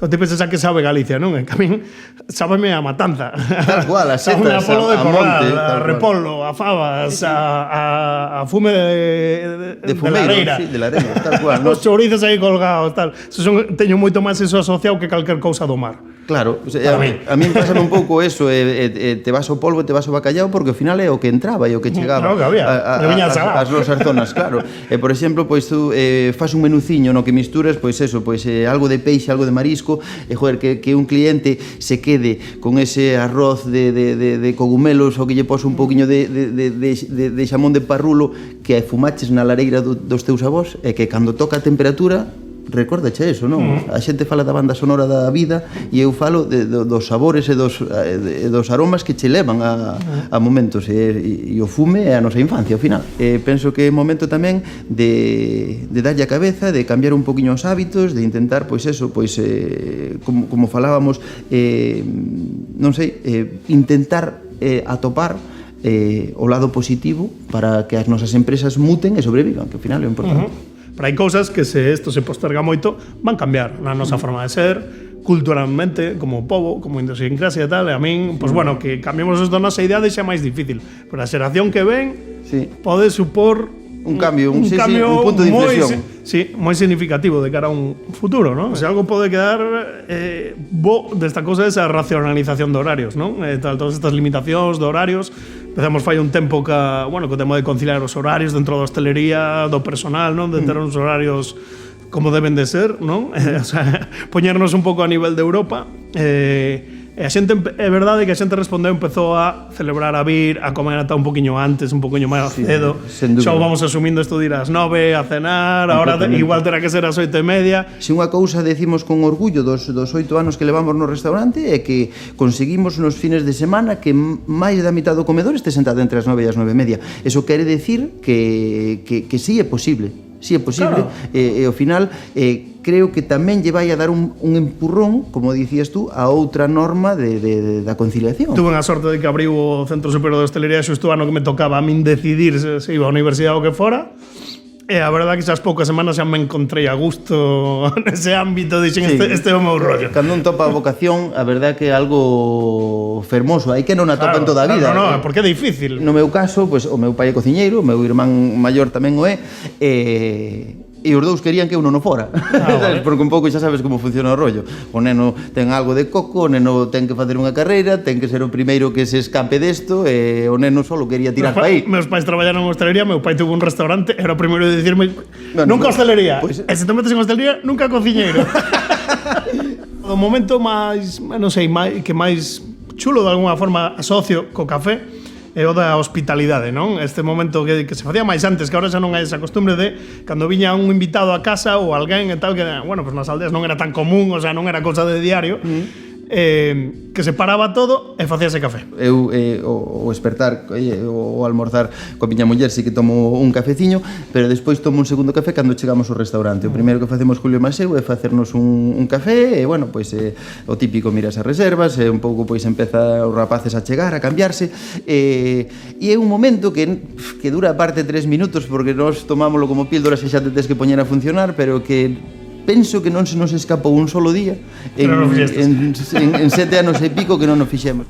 o te pensas a que sabe Galicia, non? Que a min sábeme a matanza. Tal cual, as sábeme setas, a polo de a corral, monte, a repolo, a fabas, a fume de fumeiro, lareira. sí, de lareira, tal cual. Os chourizos aí colgados, tal. Teño moito máis eso asociado que calquer cousa do mar. Claro, o sea, a mí pásame un pouco eso, te vas ao polvo, te vas ao bacallao, porque ao final é o que entraba e o que chegaba. Claro que había, as nosas zonas, claro. Por exemplo, pois tú fas un menuciño no que misturas, pois eso, pois algo de peixe, algo de marisco, e joder, que un cliente se quede con ese arroz de cogumelos ou que lle pos un pouquiño de xamón de parrulo que fumaches na lareira dos teus avós, e que cando toca a temperatura recórdache eso, non? A xente fala da banda sonora da vida e eu falo dos sabores e dos aromas que che levan a momentos e o fume é a nosa infancia ao final. Penso que é momento tamén de darlle a cabeza, de cambiar un poquinho os hábitos, de intentar, pois eso, pois como falábamos, non sei, intentar atopar o lado positivo para que as nosas empresas muten e sobrevivan, que ao final é importante. Pero hai cousas que se isto se posterga moito van cambiar na nosa forma de ser, culturalmente, como pobo, como idiosincrasia e tal, e a min, pois bueno, que cambiemos isto na nosa idade xa é máis difícil, pero a xeración que ven pode supor un cambio, un punto de inflexión. Sí, moi significativo de cara a un futuro, ¿no? Se algo pode quedar bo desta cousa é esa racionalización de horarios, ¿no? Todas estas limitacións de horarios. Empezamos fai un tempo co tema de conciliar os horarios dentro da hostelería, do personal, non? De ter uns horarios como deben de ser, non? O sea, poñernos un pouco a nivel de Europa. E a xente, é verdade que a xente respondeu, empezou a celebrar a vir, a comer ata un poquinho antes, un poquinho máis cedo. Xa vamos asumindo isto de ir ás 9 a cenar, agora igual terá que ser ás 8:30. Se unha cousa decimos con orgullo dos 8 anos que levamos no restaurante é que conseguimos nos fines de semana que máis da mitad do comedor este sentado entre as 9 e as 9:30. Eso quere decir que sí é posible. Sí é posible, claro. E ao final creo que tamén lle vai a dar un empurrón, como dicías tú, a outra norma da conciliación. Tuve a sorte de que abriu o Centro Superior de Hostelería xusto ano que me tocaba a min decidir se iba á universidade ou que fora. E a verdade que esas poucas semanas xa me encontrei a gusto nese ámbito, dixen, este é o meu rollo. Cando un topa a vocación, a verdade que é algo fermoso, hai que non a topa en toda a vida. No, porque é difícil. No meu caso, pois, o meu pai é cociñeiro, o meu irmán maior tamén o é, e os dous querían que uno non fora. Vale. Porque un pouco xa sabes como funciona o rollo. O neno ten algo de coco, o neno ten que facer unha carreira, ten que ser o primeiro que se escape desto, e o neno solo quería tirar para aí. Meus pais traballaron en hostelería, meu pai tuvo un restaurante, era o primeiro de dicirme nunca hostelería, e se te metes en hostelería, nunca cociñeiro. O momento máis, non sei, que máis chulo de alguna forma asocio co café é o da hospitalidade, non? Este momento que se facía máis antes, que agora xa non hai esa costumbre de cando viña un invitado a casa ou alguén e tal, que, bueno, pues nas aldeas non era tan común, o sea, non era cousa de diario, que se paraba todo e facíase café. Eu, o despertar, o almorzar coa miña muller, sí que tomo un cafeciño, pero despois tomo un segundo café cando chegamos ao restaurante. O primeiro que facemos Julio e Maseu é facernos un café, e, bueno, pois o típico, miras as reservas, e un pouco, pois, empeza os rapaces a chegar, a cambiarse, e é un momento que dura aparte 3 minutos, porque nós tomámoslo como píldoras e xa te tens que poñer a funcionar, pero que penso que non se nos escapou un solo día en 7 anos e pico que non nos fixemos.